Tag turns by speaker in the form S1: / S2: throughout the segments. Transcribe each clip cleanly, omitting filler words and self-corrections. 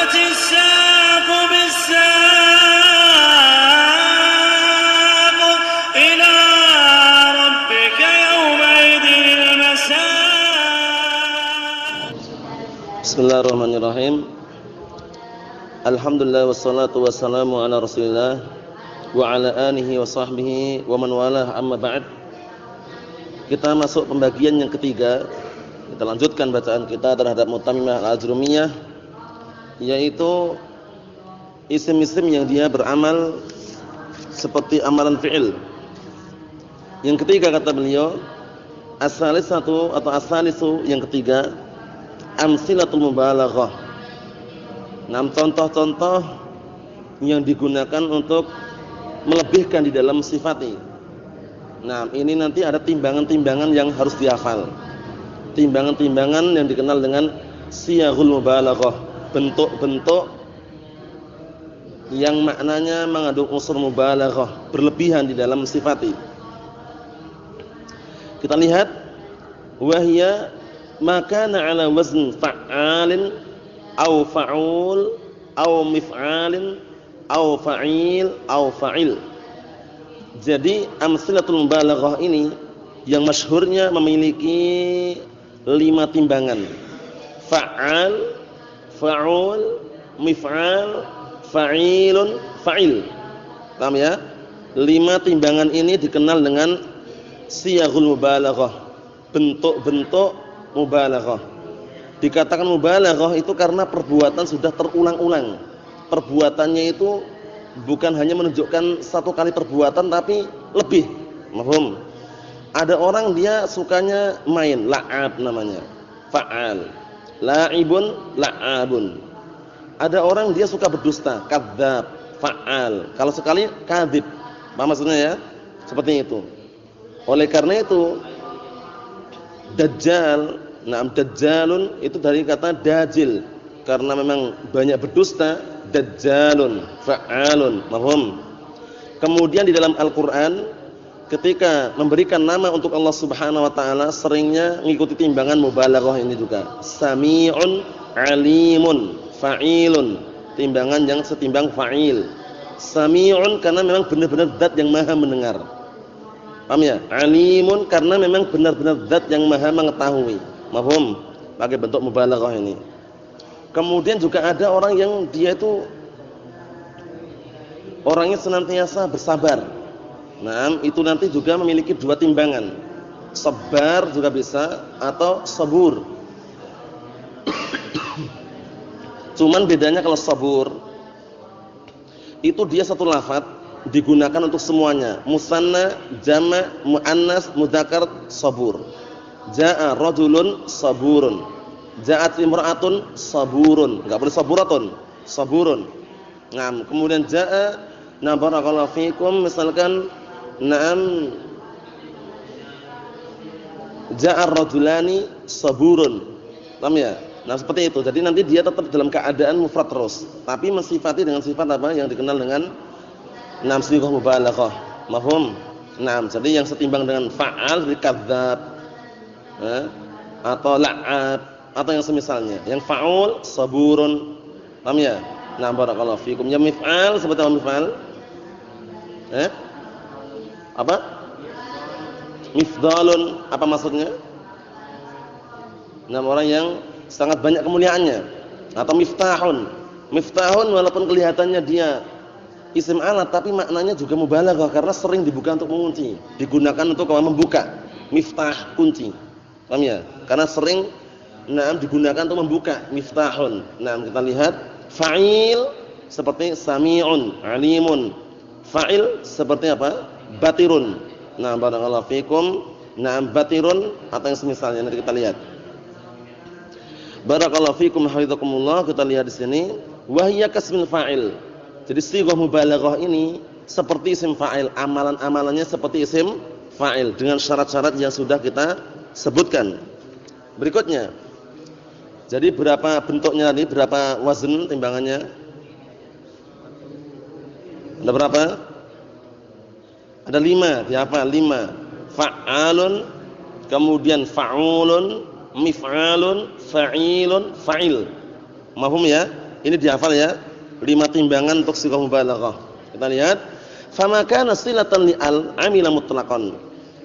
S1: والتفت الساق بالساق إلى ربك يومئذ المساق.
S2: Bismillahirrahmanirrahim. Alhamdulillah wassalatu wassalamu ala Rasulillah wa ala alihi wa sahbihi wa man walah, amma ba'd. Kita masuk pembagian yang ketiga. Kita lanjutkan bacaan kita terhadap Mutammimah al-Ajrumiyah, yaitu isim-isim yang dia beramal seperti amalan fi'il. Yang ketiga kata beliau, as-salisatu atau as-salisu, yang ketiga, amsilatul mubalaghah. Contoh-contoh yang digunakan untuk melebihkan di dalam sifati. Ini nanti ada timbangan-timbangan yang harus dihafal. Timbangan-timbangan yang dikenal dengan siyaghul mubalaghah, bentuk-bentuk yang maknanya mengandung unsur mubalaghah, berlebihan di dalam sifati. Kita lihat, wahya makana ala wazn fa'alin aw fa'ul aw mif'alin aw fa'il aw fa'il. Jadi amsilatul mubalaghah ini yang masyhurnya memiliki 5 timbangan: fa'al, fa'ul, mif'al, fa'ilun, fa'il. Paham ya? 5 timbangan ini dikenal dengan siyaghul mubalaghah, bentuk-bentuk mubalaghah. Dikatakan mubalaghah itu karena perbuatan sudah terulang-ulang. Perbuatannya itu bukan hanya menunjukkan satu kali perbuatan, tapi lebih. Paham? Ada orang dia sukanya main, la'ab namanya, fa'al. La'ibun, la'abun. Ada orang dia suka berdusta, kadzdzab, fa'al. Kalau sekali kadzib. Apa maksudnya ya? Seperti itu. Oleh karena itu dajjal, dajjalun itu dari kata dajil, karena memang banyak berdusta, dajjalun, fa'alun. Paham? Kemudian di dalam Al-Qur'an ketika memberikan nama untuk Allah Subhanahu wa taala seringnya mengikuti timbangan mubalaghah ini juga. Sami'un, alimun, fa'ilun, timbangan yang setimbang fa'il. Sami'un karena memang benar-benar zat yang maha mendengar. Paham ya? Alimun karena memang benar-benar zat yang maha mengetahui. Paham? Pakai bentuk mubalaghah ini. Kemudian juga ada orang yang dia itu orangnya senantiasa bersabar. Itu nanti juga memiliki 2 timbangan. Sabar juga bisa, atau sabur. Cuman bedanya kalau sabur itu dia satu lafaz digunakan untuk semuanya. Musanna, jama', muannas, mudzakkar, sabur. Jaa rajulun saburun. Ja'at imra'atun saburun. Enggak boleh saburatun, saburun. Kemudian jaa, barakallahu fikum, misalkan ja'ar rajulani saburun. Paham ya? Seperti itu. Jadi nanti dia tetap dalam keadaan mufrad terus, tapi mensifati dengan sifat apa yang dikenal dengan sighah mubalaghah. Mafhum? Jadi yang setimbang dengan fa'al seperti kadzdzab, atau la'ab, atau yang semisalnya. Yang fa'ul saburun. Paham ya? Barakallahu fikum. Yang mif'al seperti apa mif'al? Apa? Mifdalun, apa maksudnya? Orang yang sangat banyak kemuliaannya. Atau miftahun. Miftahun walaupun kelihatannya dia isim alat, tapi maknanya juga mubalaghah karena sering dibuka untuk mengunci, digunakan untuk membuka. Miftah, kunci. Paham ya? Karena sering digunakan untuk membuka. Miftahun. Kita lihat fa'il seperti sami'un, alimun. Fa'il seperti apa? Batirun. Barakallahu fikum. Batirun atau yang semisalnya, nanti kita lihat. Barakallahu fikum hafizakumullah. Kita lihat di sini wahya kasmil fa'il. Jadi sighah mubalaghah ini seperti isim fa'il, amalan-amalannya seperti isim fa'il dengan syarat-syarat yang sudah kita sebutkan. Berikutnya. Jadi berapa bentuknya tadi? Berapa wazn timbangannya? Ada berapa? Ada 5, dihafal 5. Fa'alun, kemudian fa'ulun, mif'alun, fa'ilun, fa'il. Mahum ya? Ini dihafal ya. 5 timbangan untuk sighah mubalaghah. Kita lihat, fama kana silatan li al amila mutlaqan.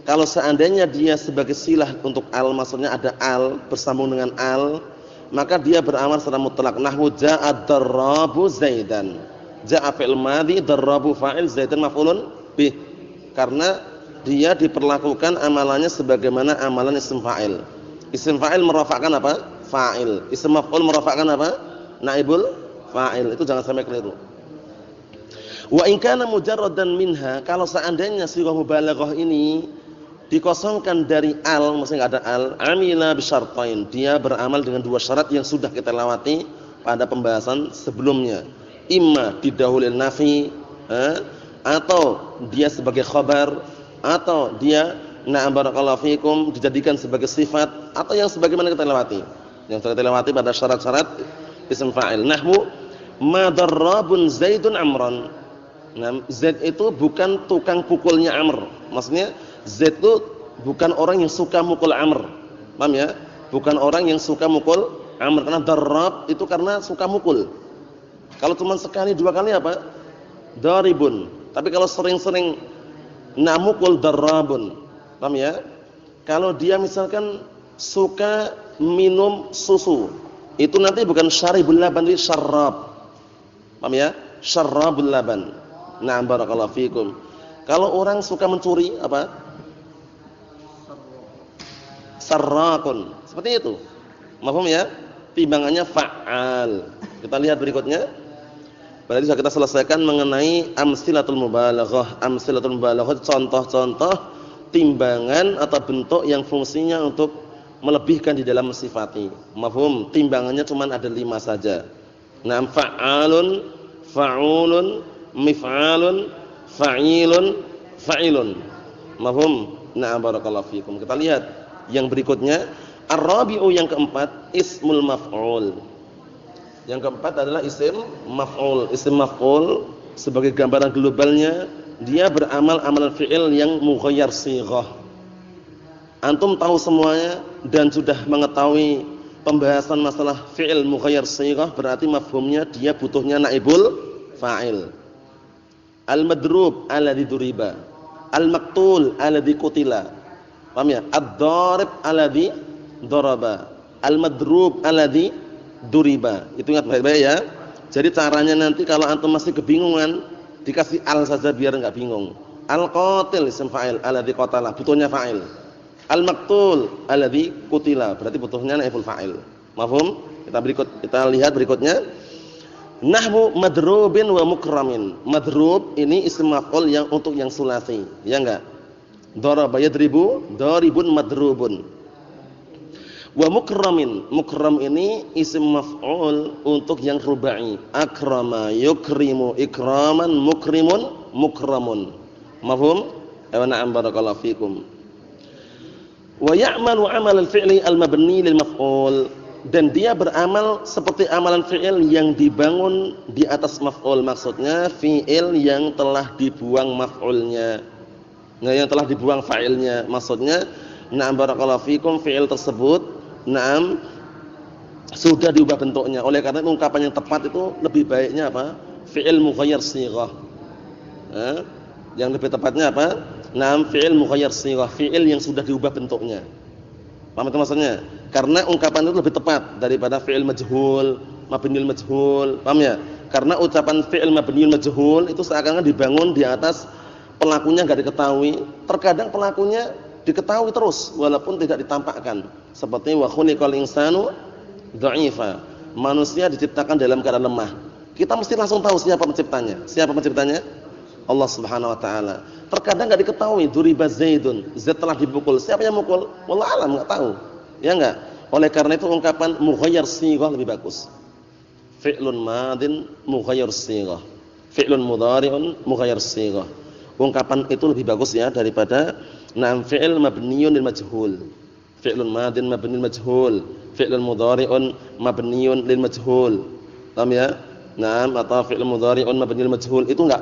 S2: Kalau seandainya dia sebagai silah untuk al, maksudnya ada al bersambung dengan al, maka dia beramal secara mutlak. Nahwu ja'a darrabu zaidan. Ja'a fi'il madhi, darrabu fa'il, zaidan maf'ulun bih. Karena dia diperlakukan amalannya sebagaimana amalan isim fa'il. Isim fa'il merafa'kan apa? Fa'il. Isim maf'ul merafa'kan apa? Naibul fa'il. Itu jangan sampai keliru. Wa in kana mujarradan minha, kalau seandainya sighah mubalaghah ini dikosongkan dari al, maksudnya enggak ada al, amila bisyartain, dia beramal dengan 2 syarat yang sudah kita lewati pada pembahasan sebelumnya. Imma didahulil nafi, atau dia sebagai khabar, atau dia na'am barakallahu fikum dijadikan sebagai sifat, atau yang sebagaimana kita lewati. Yang sudah kita lewati pada syarat-syarat isim fa'il. Nahwu ma darrabun zaidun amran. Nah, Zaid itu bukan tukang pukulnya Amr. Maksudnya Zaid itu bukan orang yang suka mukul Amr. Paham ya? Bukan orang yang suka mukul Amr, karena darrab itu karena suka mukul. Kalau cuma sekali 2 kali apa? Daribun. Tapi kalau sering-sering mukul darrabun. Paham ya? Kalau dia misalkan suka minum susu, itu nanti bukan syaribul laban, itu syarrab. Paham ya? Syarrabul laban. Na'am barakallahu fikum. Kalau orang suka mencuri apa? Sarraqun. Seperti itu. Paham ya? Timbangannya fa'al. Kita lihat berikutnya. Berarti sudah kita selesaikan mengenai amsilatul mubalaghah. Amsilatul mubalaghah contoh-contoh timbangan atau bentuk yang fungsinya untuk melebihkan di dalam mensifati. Mafhum? Timbangannya cuma ada 5 saja. Na'am fa'alun, fa'ulun, mif'alun, fa'ilun, fa'ilun. Mafhum? Na'am barakallahu fikum. Kita lihat yang berikutnya, ar-rabi'u yang keempat, ismul maf'ul. Yang keempat adalah isim maf'ul. Isim maf'ul sebagai gambaran globalnya, dia beramal amalan fi'il yang mughayyar shighah. Antum tahu semuanya dan sudah mengetahui pembahasan masalah fi'il mughayyar shighah, berarti mafhumnya dia butuhnya naibul fa'il. Al-madrub alladzi duriba, al-maqtul alladzi qutila. Paham ya? Ad-darib alladzi daraba, al-madrub alladzi duriba. Itu ingat baik-baik ya. Jadi caranya nanti kalau antum masih kebingungan, dikasih al saja biar enggak bingung. Al-qatil isim fa'il alladzi qatala, butuhnya fa'il. Al-maqtul alladzi qutila, berarti butuhnya naibul fa'il. Mafhum? Kita lihat berikutnya. Nahwu madrubin wa mukramin. Madrub ini isim maf'ul yang untuk yang sulasi, ya enggak? Daraba yadribu, daribun madrubun. Wa mukramin, mukram ini isim maf'ul untuk yang rubai. Akrama yukrimu ikraman, mukrimun mukramun. Mafhum? Wa na'am barakallahu fikum. Wa ya'malu 'amal al-fi'li al-mabni lil maf'ul. Dan dia beramal seperti amalan fi'il yang dibangun di atas maf'ul, maksudnya fi'il yang telah dibuang maf'ulnya. Nah, yang telah dibuang fa'ilnya, maksudnya na'am barakallahu fikum, fi'il tersebut na'am sudah diubah bentuknya. Oleh karena itu ungkapan yang tepat itu lebih baiknya apa? Fi'il mughayyar shighah. Yang lebih tepatnya apa? Na'am fi'il mughayyar shighah, fi'il yang sudah diubah bentuknya. Paham itu maksudnya? Karena ungkapan itu lebih tepat daripada fi'il majhul, mabniul majhul. Paham ya? Karena ucapan fi'il mabniul majhul itu seakan-akan dibangun di atas pelakunya enggak diketahui. Terkadang pelakunya diketahui terus walaupun tidak ditampakkan. Seperti wa khuliqal insanu dha'ifa. Manusia diciptakan dalam keadaan lemah. Kita mesti langsung tahu siapa penciptanya. Siapa penciptanya? Allah Subhanahu wa taala. Terkadang enggak diketahui, duriba Zaidun, Zaid telah dipukul. Siapa yang mukul? Wallahu alam, enggak tahu. Ya enggak? Oleh karena itu ungkapan mughayyar shighah lebih bagus. Fi'lun madin mughayyar shighah. Fi'lun mudhari'un mughayyar shighah. Ungkapan itu lebih bagus ya daripada na'am fi'il mabniun lil majhul. Fi'lun madin mabniun majhul, fi'lun mudhari'un mabniun lil majhul. Paham ya? Na'am, atau fi'il mudhari'un mabniun lil majhul itu enggak,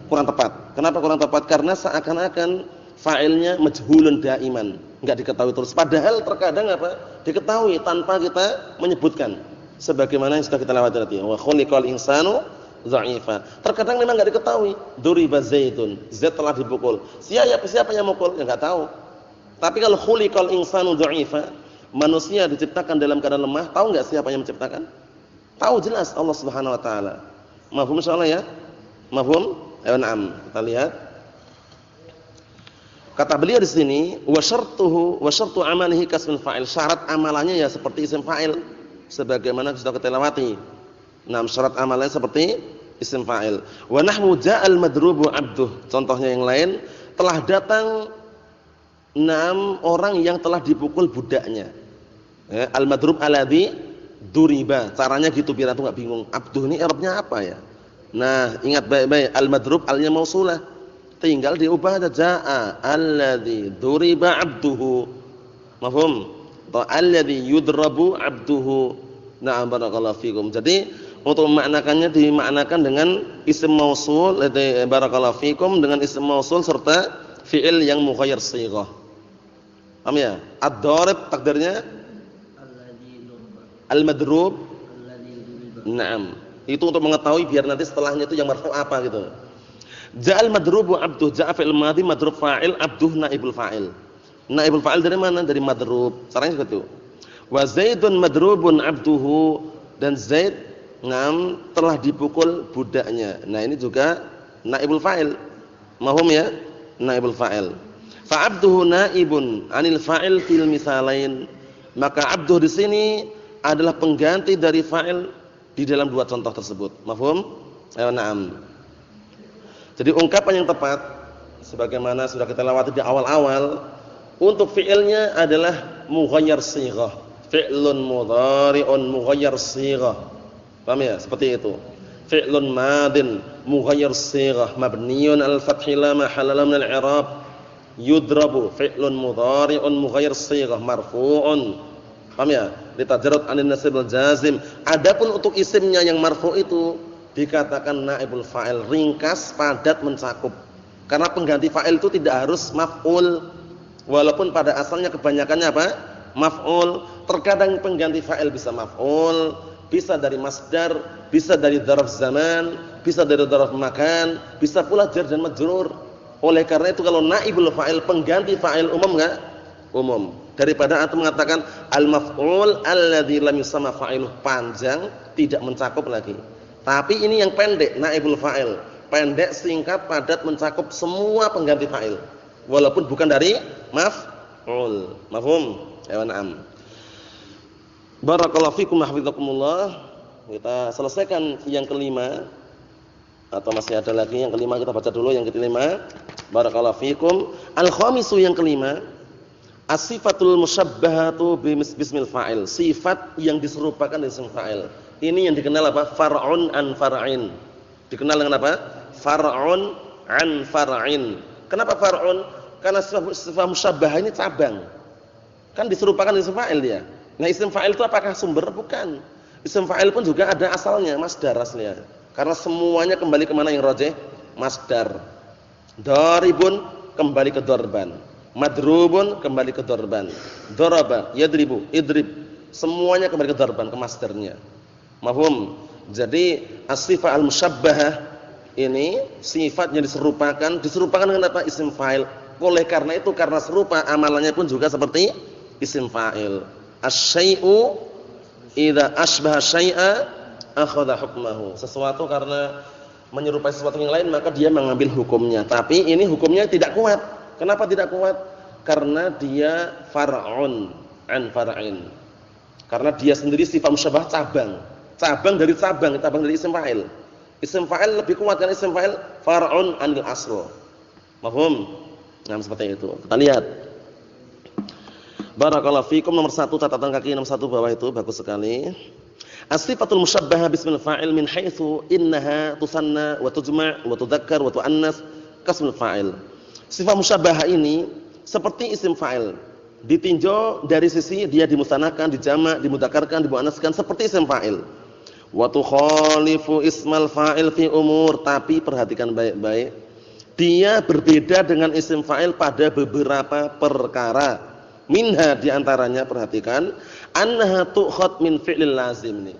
S2: kurang tepat. Kenapa kurang tepat? Karena seakan-akan fa'ilnya majhulun daiman, enggak diketahui terus. Padahal terkadang apa? Diketahui tanpa kita menyebutkan. Sebagaimana yang sudah kita lewati tadi. Wa khuliqal insanu dha'ifa. Terkadang memang enggak diketahui. Duriba Zaidun. Zaid telah dipukul. Siapa yang mukul? Ya enggak tahu. Tapi kalau khuliqal insanu dha'ifa, manusia diciptakan dalam keadaan lemah, tahu enggak siapa yang menciptakan? Tahu jelas Allah Subhanahu wa taala. Mafhum insyaallah ya? Mafhum? Ayo na'am. Kita lihat. Kata beliau di sini, wa syartu amalihi kasmul fa'il. Syarat amalannya ya seperti isim fa'il sebagaimana sudah kita lewati. Nah, syarat amalannya seperti isim fa'il. Wa nahwu ja'al madrubu 'abduh. Contohnya yang lain, telah datang 6 orang yang telah dipukul budaknya. Ya, al-madrub alladzi duriba. Caranya gitu biar antum enggak bingung. Abduh ini i'rabnya apa ya? Nah, ingat baik-baik, al-madrub alnya mausulah. Tinggal diubah aja jaa alladzi duriba 'abduhu. Mafhum? Atau alladzi yudrabu 'abduhu. Na'am barakallahu fikum. Jadi untuk memaknakannya dimaknakan dengan isim mausul, barakallahu fikum, dengan isim mausul serta fi'il yang mughayyir shighah. Paham ya? Ad-darib takdirnya al-madrub. Naam. Itu untuk mengetahui biar nanti setelahnya itu yang marfu apa gitu. Ja'al madrubu 'abduh, ja'a fi'il madhi madrub fa'il, 'abduh naibul fa'il. Naibul fa'il dari mana? Dari madrub. Caranya seperti itu. Wa Zaidun madrubun 'abduhu, dan Zaid telah dipukul budaknya. Nah, ini juga naibul fa'il. Mahum ya? Naibul fa'il. Fa 'abduhu naibun 'anil fa'il fil misalain. Maka 'abduh di sini adalah pengganti dari fa'il di dalam dua contoh tersebut. Mafhum? Ayo na'am. Jadi ungkapan yang tepat sebagaimana sudah kita lewati di awal-awal, untuk fi'ilnya adalah mughayyir shighah. Fi'lun mudhari'un mughayyir shighah. Paham ya? Seperti itu. Fi'lun madin mughayyir shighah mabniyun al-fathi la mahalla lahu min al-i'rab. Yudrabu fi'lun mudhari'un mughayyir shighah marfu'un. Paham ya? Litajarrud 'anil nasib al-jazim. Adapun untuk isimnya yang marfu' itu dikatakan naibul fa'il, ringkas, padat, mencakup. Karena pengganti fa'il itu tidak harus maf'ul. Walaupun pada asalnya kebanyakannya apa? Maf'ul. Terkadang pengganti fa'il bisa maf'ul, bisa dari masdar, bisa dari dzaraf zaman, bisa dari dzaraf makan, bisa pula jar dan majrur. Oleh karena itu kalau naibul fa'il, pengganti fa'il, umum enggak? Umum. Daripada antum mengatakan al-maf'ul alladzi lam yusamma fa'iluh, panjang, tidak mencakup lagi. Tapi ini yang pendek, naibul fa'il. Pendek, singkat, padat, mencakup semua pengganti fa'il. Walaupun bukan dari maf'ul. Mafhum? Ya na'am. Barakallahu fikum hafizakumullah. Kita selesaikan yang kelima. Atau masih ada lagi yang kelima, kita baca dulu yang kelima. Barakallahu fikum. Al-khamisu yang kelima. As-sifatul musyabbahatu bismil fa'il. Sifat yang diserupakan dengan isim fa'il. Ini yang dikenal apa? Far'un an far'in. Dikenal dengan apa? Far'un an far'in. Kenapa far'un? Karena sifat musyabbah ini cabang. Kan diserupakan isim fa'il dia. Nah, isim fa'il itu apakah sumber? Bukan. Isim fa'il pun juga ada asalnya, masdar aslinya. Karena semuanya kembali ke mana yang rajih? Masdar. Daribun kembali ke darban. Madrubun kembali ke darban. Daraba, yadribu, idrib. Semuanya kembali ke darban, ke masdarnya. Mafhum? Jadi as-sifah al-musyabbahah ini sifat yang diserupakan dengan apa? Isim fa'il. Oleh karena itu, karena serupa, amalannya pun juga seperti isim fa'il. Asy-syai'u idza asbaha syai'a akhadha hukmahu. Sesuatu karena menyerupai sesuatu yang lain maka dia mengambil hukumnya. Tapi ini hukumnya tidak kuat. Kenapa tidak kuat? Karena dia far'un an far'in. Karena dia sendiri sifat musyabbah cabang. Cabang dari isim fa'il. Isim fa'il lebih kuat karena isim fa'il far'un anil asl. Mafhum? Nah, seperti itu. Kita lihat. Barakallahu fikum, nomor 1 catatan kaki nomor 1 bawah itu bagus sekali. As-sifatul musyabbahah bismil fa'il min haitsu innaha tusanna wa tujma' wa tudzakkar wa tuannas kasmul fa'il. Sifat musyabbahah ini seperti isim fa'il. Ditinjau dari sisi dia dimusanakan, dijamak, dimudzakarkan, dimuannaskan seperti isim fa'il. Wa tukhalifu ismal fa'il fi umur, tapi perhatikan baik-baik. Dia berbeda dengan isim fa'il pada beberapa perkara. Minha diantaranya, perhatikan, annaha tu'khad min fi'lil lazim ini.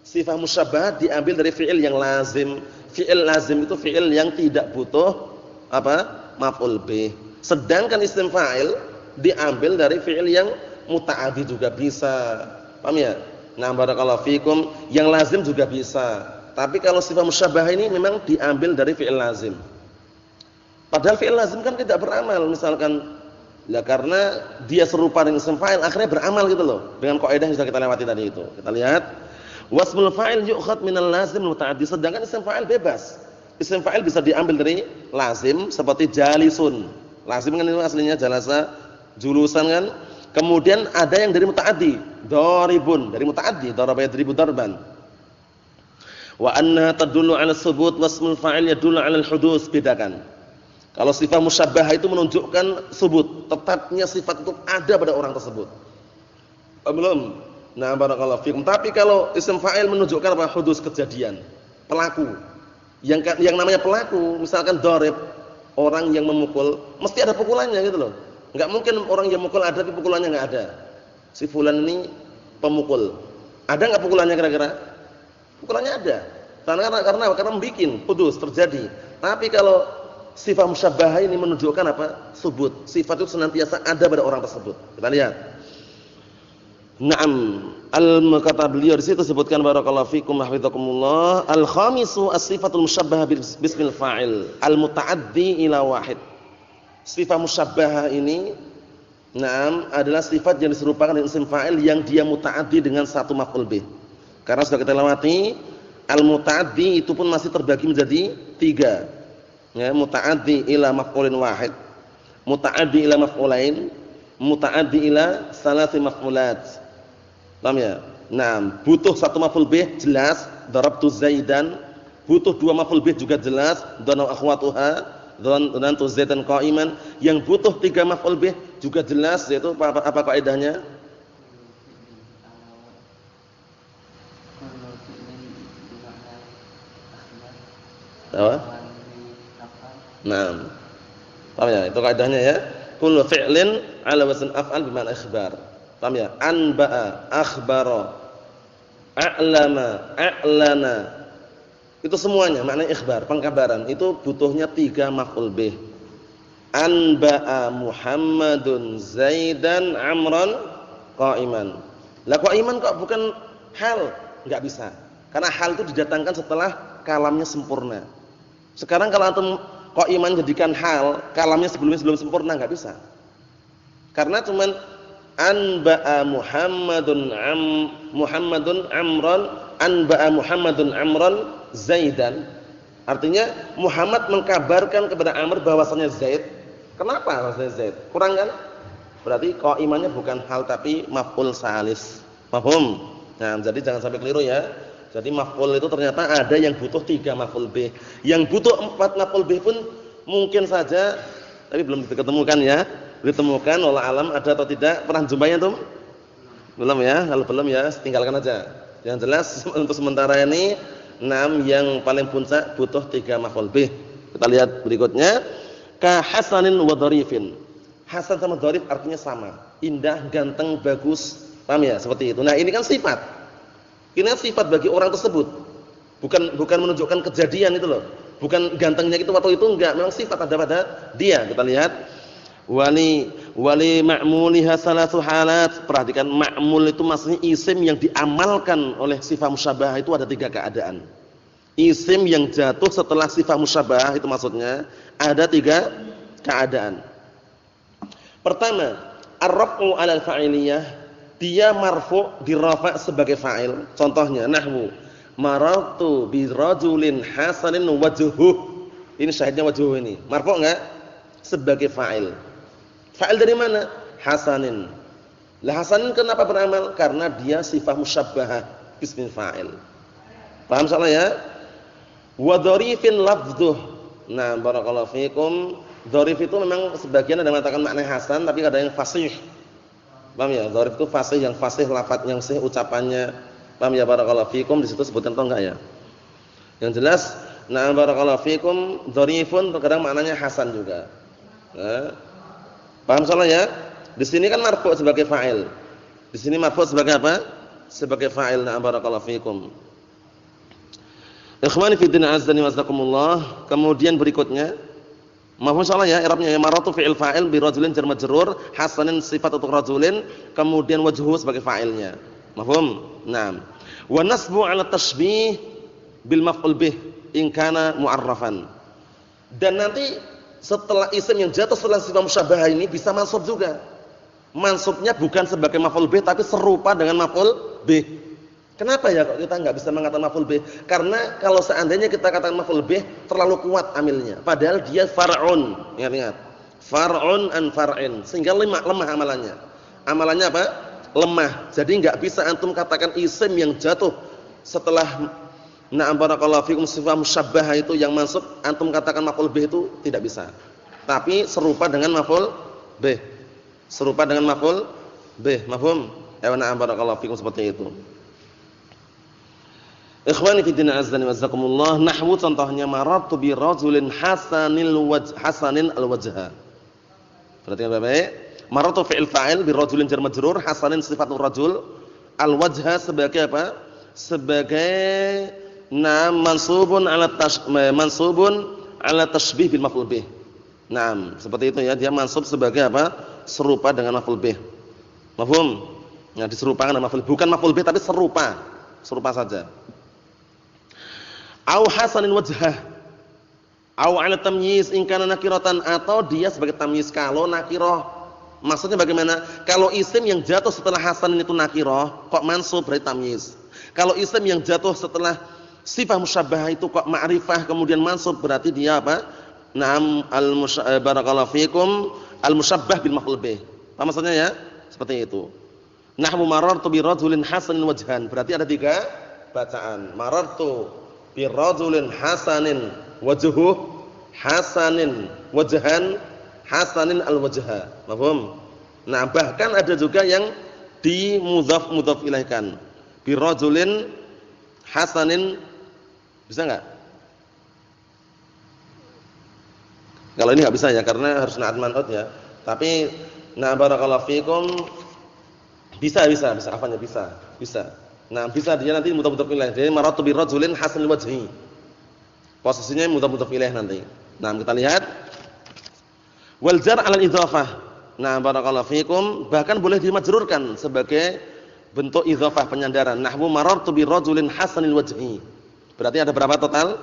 S2: Sifat musyabbah diambil dari fi'il yang lazim. Fi'il lazim itu fi'il yang tidak butuh apa? Maf'ul bih. Sedangkan isim fa'il diambil dari fi'il yang muta'addi juga bisa. Paham ya? Nah, barakallahu fikum, yang lazim juga bisa. Tapi kalau sifat musyabbah ini memang diambil dari fi'il lazim. Padahal fi'il lazim kan tidak beramal, misalkan ya karena dia serupa dengan isim fa'il akhirnya beramal gitu loh. Dengan kaidah yang sudah kita lewati tadi itu. Kita lihat wasmul fa'il yu'khad minal lazim muta'addi, sedangkan isim fa'il bebas. Isim fa'il bisa diambil dari lazim seperti jalisun. Lazim kan itu aslinya jalasa, julusan kan. Kemudian ada yang dari muta'addi, daribun, dari muta'addi, daraba yadribu darban. Wa anna tadullu 'ala tsubut wasmul fa'il yadullu 'ala al-hudus, bedakan. Kalau sifat musyabbah itu menunjukkan subut, tetapnya sifat itu ada pada orang tersebut. Belum. Nah, barakallahu fikum. Tapi kalau isim fa'il menunjukkan apa? Hudus, kejadian, pelaku. Yang namanya pelaku, misalkan darib, orang yang memukul, mesti ada pukulannya gitu loh. Enggak mungkin orang yang memukul ada tapi pukulannya enggak ada. Si fulan ini pemukul. Ada enggak pukulannya kira-kira? Pukulannya ada. Karena membikin hudus terjadi. Tapi kalau sifat musyabbah ini menunjukkan apa? Subut. Sifat itu senantiasa ada pada orang tersebut. Kita lihat. Naam, kata beliau di situ sebutkan barakallahu fikum hafizakumullah, al-khamisu as-sifatul musyabbahah bismil fa'il al-muta'addi ila wahid. Sifat musyabbahah ini naam adalah sifat yang diserupakan dengan isim fa'il yang dia muta'addi dengan satu maf'ul bih. Karena sudah kita lewati al-muta'addi itu pun masih terbagi menjadi 3. Ya, muta'addi ila maf'ulin wahid, muta'addi ila maf'ulain, muta'addi ila salasi maf'ulat. Paham ya? Nah, butuh satu maf'ul bih jelas, darabtu Zaidan. Butuh 2 maf'ul bih juga jelas, dhanna akhwatuha, dhanantu Zaidan qa'iman. Yang butuh 3 maf'ul bih juga jelas, yaitu apa kaidahnya? Apa? Nah, paham ya? Itu kaidahnya ya. Kullu fi'lin 'ala wazn af'al bima'na ikhbar. Paham ya? Anba'a, akhbara, a'lama, a'lana. Itu semuanya maknanya ikhbar, pengkabaran. Itu butuhnya 3 maf'ul bih. Anba'a Muhammadun Zaidan Amran qa'iman. Lah qa'iman kok bukan hal? Enggak bisa. Karena hal itu didatangkan setelah kalamnya sempurna. Sekarang kalau antum qa'iman jadikan hal, kalamnya sebelum sempurna enggak bisa. Karena cuman anba'a Muhammadun Amran, anba'a Muhammadun Amran Zaidan. Artinya Muhammad mengkabarkan kepada Amr bahwasanya Zaid. Kenapa bahwasanya Zaid? Kurang kan? Berarti qaimannya bukan hal tapi maf'ul salis. Paham? Nah, jadi jangan sampai keliru ya. Jadi maf'ul itu ternyata ada yang butuh 3 maf'ul bih. Yang butuh 4 maf'ul bih pun mungkin saja tapi belum ditemukan ya. Ditemukan wallahu alam ada atau tidak, pernah jumpanya tuh? Belum ya? Kalau belum ya tinggalkan aja. Yang jelas untuk sementara ini 6 yang paling puncak butuh 3 maf'ul bih. Kita lihat berikutnya, ka hasanin wa dharifin. Hasan sama dharif artinya sama, indah, ganteng, bagus. Paham ya? Seperti itu. Nah, ini kan sifat. Ini sifat bagi orang tersebut. Bukan menunjukkan kejadian itu loh. Bukan gantengnya itu waktu itu enggak, memang sifat ada pada dia. Kita lihat wali ma'muliha salasu halat. Perhatikan, ma'mul itu maksudnya isim yang diamalkan oleh sifat musyabbah itu ada 3 keadaan. Isim yang jatuh setelah sifat musyabbah itu maksudnya ada 3 keadaan. Pertama, ar-raf'u 'alal fa'iliyah, dia marfu' dirafa' sebagai fa'il. Contohnya nahwu marartu bi rajulin hasanin wajhuh. Ini syahidnya wajhuh ini. Marfu' enggak? Sebagai fa'il. Fa'il dari mana? Hasanin. Lah hasanin kenapa beramal? Karena dia sifat musyabbahah bismil fa'il. Paham soalnya ya? Wa dharifin lafdhuh. Nah, barakallahu fikum. Dharif itu memang sebagian ada yang mengatakan makna hasan, tapi ada yang fasih. Paham ya? Dharif itu fasih, yang fasih lafadznya, yang sahih ucapannya. Paham ya, barakallahu fikum? Di situ sebutkan atau enggak ya? Yang jelas, nah barakallahu fikum, dharifun terkadang maknanya hasan juga. Nah, paham soalnya ya? Di sini kan marfu' sebagai fa'il. Di sini marfu' sebagai apa? Sebagai fa'il. Nah, barakallahu fikum. Ikhwani fi din azdani wasakumullah. Kemudian berikutnya, mafhum insyaallah ya, i'rabnya ya maratu fi'il fa'il bi rajulin jar majrur, hasanin sifat untuk rajulin, kemudian wajhu sebagai fa'ilnya. Mafhum? Naam. Wa nasbu 'ala tashbih bil maf'ul bih in kana mu'arrafan. Dan nanti setelah isim yang jatuh setelah sifat musyabbaha ini bisa mansub juga. Mansubnya bukan sebagai maf'ul bih tapi serupa dengan maf'ul bih. Kenapa ya kok kita enggak bisa mengatakan maf'ul bih? Karena kalau seandainya kita katakan maf'ul bih terlalu kuat amilnya. Padahal dia far'un. Ingat-ingat. Far'un an far'in. Sehingga lemah amalannya. Amalannya apa? Lemah. Jadi enggak bisa antum katakan isim yang jatuh setelah na'am barakallahu fikum sifat musyabbahah itu yang mansub antum katakan maf'ul bih itu tidak bisa. Tapi serupa dengan maf'ul bih. Serupa dengan maf'ul bih. Mafhum? Ya na'am barakallahu fikum seperti itu. Ikhwani fi din azdani wasakumullah, nahwu contohnya marartu bi rajulin hasanil wajh, hasanin alwajha. Perhatikan baik-baik. Marartu fi'il fa'il bi rajulin jar majrur, hasanin sifatul rajul, alwajha sebagai apa? Sebagai mansubun ala tashbih bil maf'ul bih. Naam, seperti itu ya, dia mansub sebagai apa? Serupa dengan maf'ul bih. Mafhum? Nah, diserupakan dengan maf'ul, bukan maf'ul bih tapi serupa. Serupa saja. Au hasanil wajhah. Au 'ala tamyiz in kana nakiratan, atau dia sebagai tamyiz kalau nakirah. Maksudnya bagaimana? Kalau isim yang jatuh setelah hasanin itu nakirah, kok mansub berarti tamyiz. Kalau isim yang jatuh setelah sifat musyabbahah itu kok ma'rifah kemudian mansub berarti dia apa? Naam barakallahu fikum al-musyabbah bil maf'ul bih. Apa maksudnya ya? Seperti itu. Nahwu marartu bi rajulin hasanil wajhan. Berarti ada 3 bacaan. Marartu bi rajulin hasanin wajhuhu, hasanin wajhan, hasanin al-wajha. Mafhum? Nah, bahkan ada juga yang di mudhaf ilaihkan. Bi rajulin hasanin, bisa enggak? Kalau ini enggak bisa ya karena harus na'at man'ut ya. Tapi na barakallahu fikum bisa apanya bisa. Nah, bisa dia nanti mudhaf ilaih. Jadi maratu bi rajulin hasanil wajhi. Posisinya mudhaf ilaih nanti. Nah, kita lihat wal jar 'ala al-idhafah. Nah, barakallahu fikum bahkan boleh dimajrurkan sebagai bentuk idhafah penyandaran. Nahwu marartu bi rajulin hasanil wajhi. Berarti ada berapa total?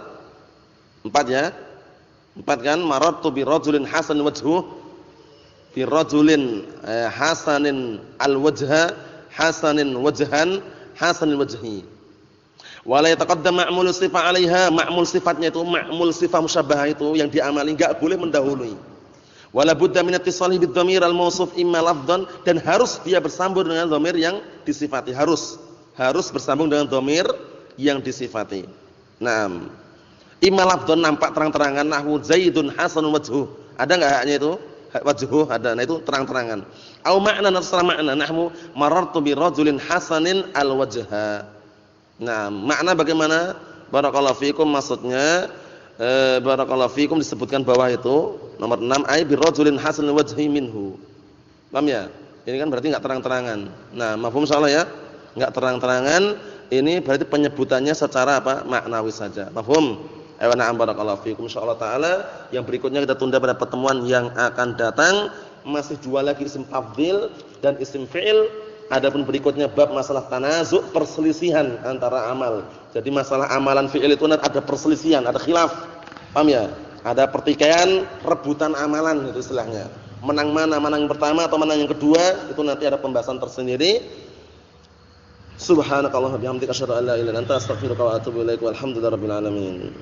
S2: 4 ya. 4 kan? Marartu bi rajulin hasanil wajhu, bi rajulin hasanin al-wajha, hasanin wajhan, hasanil wajhi. Wa la yataqaddam ma'mul sifah 'alaiha, ma'mul sifatnya itu ma'mul sifah musyabbahah itu yang diamali enggak boleh mendahului. Wala budda min ittisalihi bidh-dhamir al-mawsuf imma lafdhan, dan harus dia bersambung dengan dhamir yang disifati, harus bersambung dengan dhamir yang disifati. Naam. Imma lafdhan nampak terang-terangan, nahwu Zaidun hasanul wajhu. Ada enggak haknya itu? Wajhu ada. Nah itu terang-terangan. Au ma'na nasra ma'na, nahwu marartu bi rajulin hasanin al-wajha. Nah, makna bagaimana? Barakallahu fikum, maksudnya barakallahu fikum disebutkan bawah itu nomor 6 ay bi rajulin hasanil wajhi minhu. Paham ya? Ini kan berarti enggak terang-terangan. Nah, mafhum insyaallah ya? Enggak terang-terangan, ini berarti penyebutannya secara apa? Maknawi saja. Mafhum? Ayo na'am barakallahu fikum insyaallah taala. Yang berikutnya kita tunda pada pertemuan yang akan datang. Masih 2 lagi isim tafdhil dan isim fi'il. Adapun berikutnya bab masalah tanazu', perselisihan antara amal. Jadi masalah amalan fi'il itu ada perselisihan, ada khilaf. Paham ya? Ada pertikaian, rebutan amalan itu istilahnya. Menang mana? Menang yang pertama atau menang yang kedua? Itu nanti ada pembahasan tersendiri. Subhanakallahumma bihamdika asyhadu an la ilaha illa anta astaghfiruka wa atubu ilaik. Walhamdulillahirabbil alamin.